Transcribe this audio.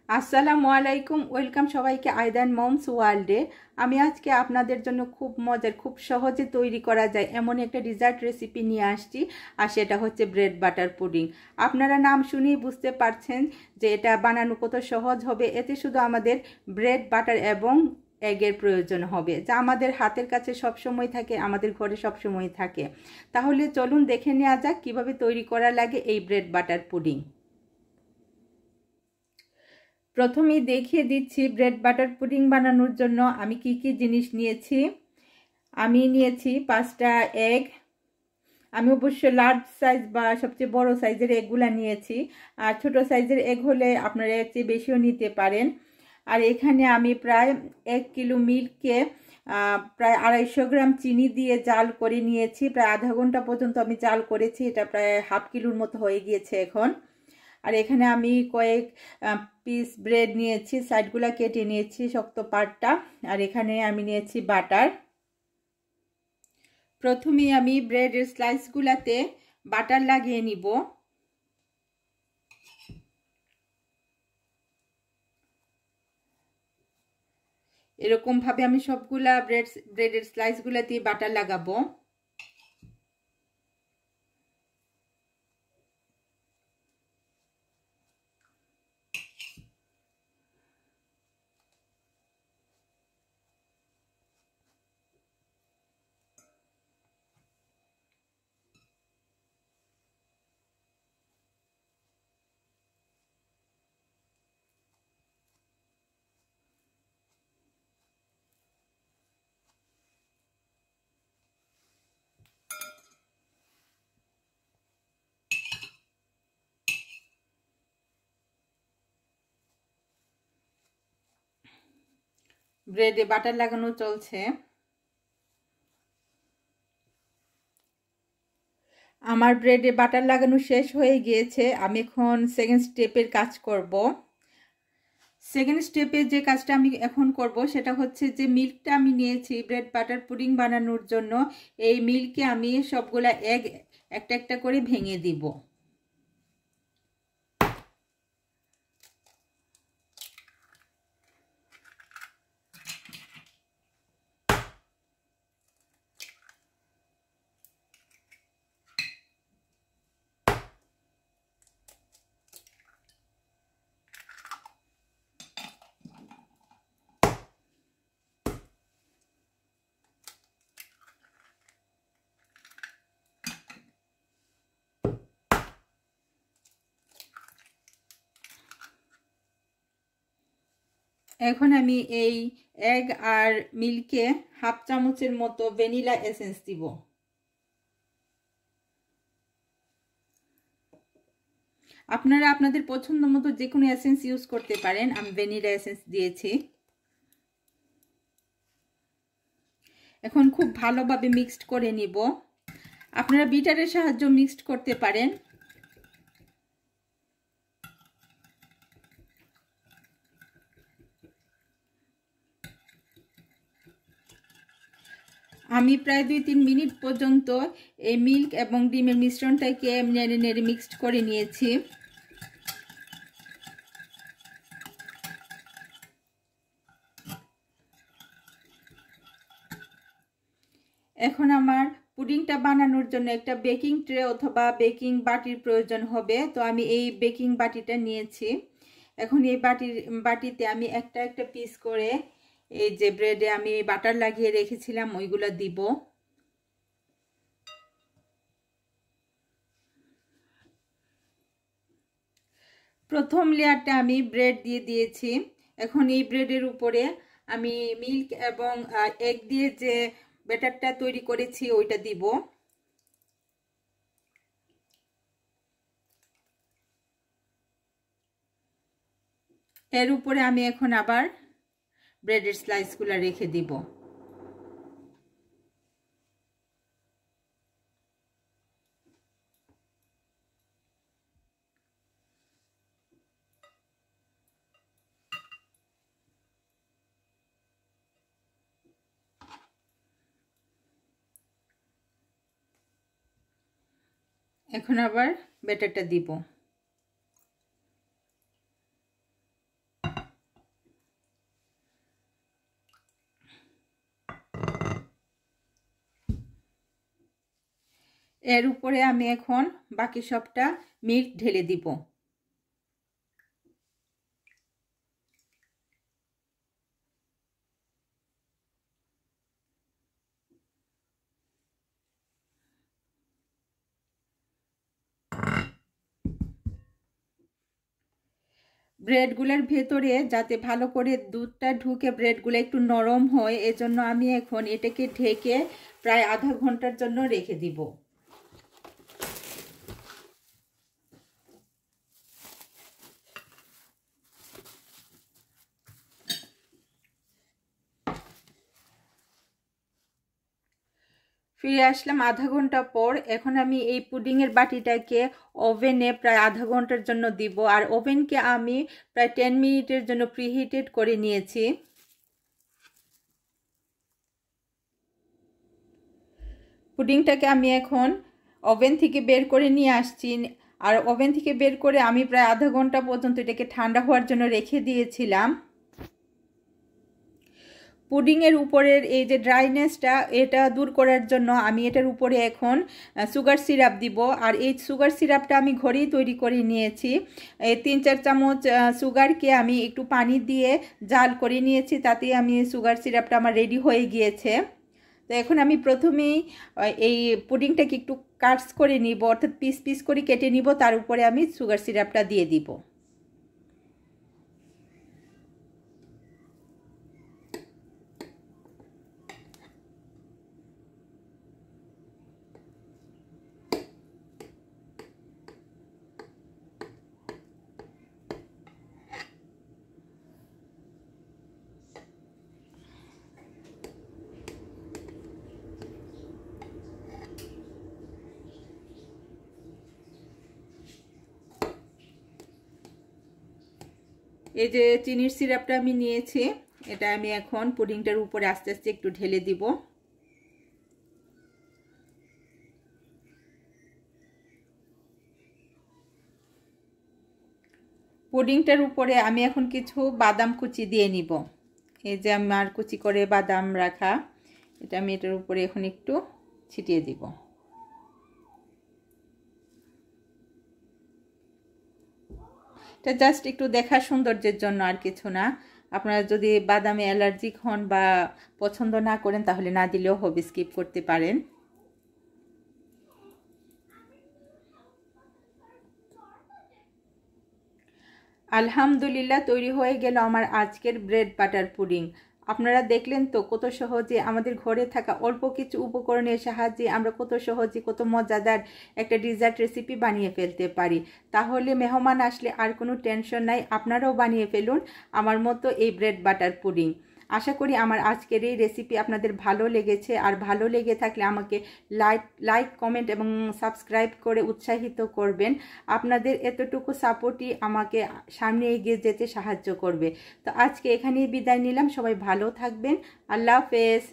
আসসালামু আলাইকুম, ওয়েলকাম সবাইকে আইদান মমস ওয়ার্ল্ডে। আমি আজকে আপনাদের জন্য খুব মজার, খুব সহজে তৈরি করা যায় এমন একটা ডিজার্ট রেসিপি নিয়ে আসছি, আর সেটা হচ্ছে ব্রেড বাটার পুডিং। আপনারা নাম শুনেই বুঝতে পারছেন যে এটা বানানো কত সহজ হবে। এতে শুধু আমাদের ব্রেড বাটার এবং এগের প্রয়োজন হবে, যা আমাদের হাতের কাছে সবসময় থাকে, আমাদের ঘরে সবসময় থাকে। তাহলে চলুন দেখে নেওয়া যাক কীভাবে তৈরি করা লাগে এই ব্রেড বাটার পুডিং। প্রথমেই দেখিয়ে দিচ্ছি ব্রেড বাটার পুডিং বানানোর জন্য আমি কি কি জিনিস নিয়েছি। আমি নিয়েছি 5টা এগ। আমি অবশ্য লার্জ সাইজ বা সবচেয়ে বড় সাইজের এগগুলা নিয়েছি, আর ছোট সাইজের এগ হলে আপনারা এর চেয়ে বেশিও নিতে পারেন। আর এখানে আমি প্রায় 1 কিলো মিল্ককে প্রায় 250 গ্রাম চিনি দিয়ে জাল করে নিয়েছি। প্রায় আধা ঘন্টা পর্যন্ত আমি জাল করেছি, এটা প্রায় হাফ কিলোর মতো হয়ে গিয়েছে এখন। আর এখানে আমি কয়েক পিস ব্রেড নিয়েছি, সাইডগুলো কেটে নিয়েছি শক্ত পার্টটা। আর এখানে আমি নিয়েছি বাটার। প্রথমে আমি ব্রেডের স্লাইসগুলোতে বাটার লাগিয়ে নিব। এরকম ভাবে আমি সবগুলা ব্রেডের স্লাইসগুলোতে বাটার লাগাবো। ব্রেডে বাটার লাগানো চলছে। আমার ব্রেডে বাটার লাগানো শেষ হয়ে গিয়েছে। আমি এখন সেকেন্ড স্টেপের কাজ করব। সেকেন্ড স্টেপে যে কাজটা আমি এখন করব সেটা হচ্ছে যে মিল্কটা আমি নিয়েছি ব্রেড বাটার পুডিং বানানোর জন্য, এই মিল্কে আমি সবগুলা এগ একটা একটা করে ভেঙে দিব। এখন আমি এই এগ আর মিল্কে হাফ চামচের মতো ভ্যানিলা এসেন্স দিব। আপনারা আপনাদের পছন্দ মতো যে কোনো এসেন্স ইউজ করতে পারেন, আমি ভ্যানিলা এসেন্স দিয়েছি। এখন খুব ভালোভাবে মিক্সড করে নিব। আপনারা বিটারের সাহায্যে মিক্সড করতে পারেন। আমি প্রায় 2-3 মিনিট পর্যন্ত এই মিল্ক এবং ডিমের মিশ্রণটাকে নেড়ে নেড়ে মিক্সড করে নিয়েছি। এখন আমার পুডিংটা বানানোর জন্য একটা বেকিং ট্রে অথবা বেকিং বাটির প্রয়োজন হবে, তো আমি এই বেকিং বাটিটা নিয়েছি। এখন এই বাটিতে আমি একটা একটা পিস করে এই যে ব্রেডে আমি বাটার লাগিয়ে রেখেছিলাম ওইগুলো দিব। প্রথম লেয়ারটা আমি ব্রেড দিয়ে দিয়েছি। এখন এই ব্রেডের উপরে আমি মিল্ক এবং এগ দিয়ে যে ব্যাটারটা তৈরি করেছি ওইটা দিব। এর উপরে আমি এখন আবার ব্রেডের স্লাইসগুলো রেখে দিব। এখন আবার ব্যাটারটা দিব। এর উপরে আমি এখন বাকি সবটা মিল্ক ঢেলে দিব। ব্রেডগুলোর ভেতরে যাতে ভালো করে দুধটা ঢুকে ব্রেডগুলো একটু নরম হয়, এজন্য আমি এখন এটাকে ঢেকে প্রায় আধা ঘন্টার জন্য রেখে দিব। ফিরে আসলাম আধা ঘন্টা পর। এখন আমি এই পুডিংয়ের বাটিটাকে ওভেনে প্রায় আধা ঘন্টার জন্য দিব, আর ওভেনকে আমি প্রায় 10 মিনিটের জন্য প্রিহিটেড করে নিয়েছি। পুডিংটাকে আমি এখন ওভেন থেকে বের করে নিয়ে আসছি, আর ওভেন থেকে বের করে আমি প্রায় আধা ঘন্টা পর্যন্ত এটাকে ঠান্ডা হওয়ার জন্য রেখে দিয়েছিলাম। পুডিংয়ের উপরের এই যে ড্রাইনেসটা, এটা দূর করার জন্য আমি এটার উপরে এখন সুগার সিরাপ দিব। আর এই সুগার সিরাপটা আমি ঘরেই তৈরি করে নিয়েছি। এই 3-4 চামচ সুগারকে আমি একটু পানি দিয়ে জাল করে নিয়েছি, তাতে আমি সুগার সিরাপটা আমার রেডি হয়ে গিয়েছে। তো এখন আমি প্রথমেই এই পুডিংটাকে একটু কাটস করে নিব, অর্থাৎ পিস পিস করে কেটে নিব, তার উপরে আমি সুগার সিরাপটা দিয়ে দিব। এই যে চিনির সিরাপটা আমি নিয়েছি, এটা আমি এখন পুডিংটার উপরে আস্তে আস্তে একটু ঢেলে দিব। পুডিংটার উপরে আমি এখন কিছু বাদাম কুচি দিয়ে নিব। এই যে আমার কুচি করে বাদাম রাখা, এটা আমি এটার উপরে এখন একটু ছিটিয়ে দিব। এটা জাস্ট একটু দেখার সৌন্দর্যের জন্য, আর কিছু না। আপনারা যদি বাদামে অ্যালার্জিক হন বা পছন্দ না করেন তাহলে না দিলেও হবে, স্কিপ করতে পারেন। আলহামদুলিল্লাহ, তৈরি হয়ে গেল আমার আজকের ব্রেড বাটার পুডিং। আপনারা দেখলেন তো কত সহজে আমাদের ঘরে থাকা অল্প কিছু উপকরণের সাহায্যে আমরা কত সহজে কত মজাদার একটা ডিজার্ট রেসিপি বানিয়ে ফেলতে পারি। তাহলে মেহমান আসলে আর কোনো টেনশন নাই, আপনারাও বানিয়ে ফেলুন আমার মতো এই ব্রেড বাটার পুডিং। আশা করি আমার আজকের এই রেসিপি আপনাদের ভালো লেগেছে, আর ভালো লেগে থাকলে আমাকে লাইক কমেন্ট এবং সাবস্ক্রাইব করে উৎসাহিত করবেন। আপনাদের এতটুকু সাপোর্টই আমাকে সামনে এগিয়ে যেতে সাহায্য করবে। তো আজকে এখানেই বিদায় নিলাম, সবাই ভালো থাকবেন, আল্লাহ হাফেজ।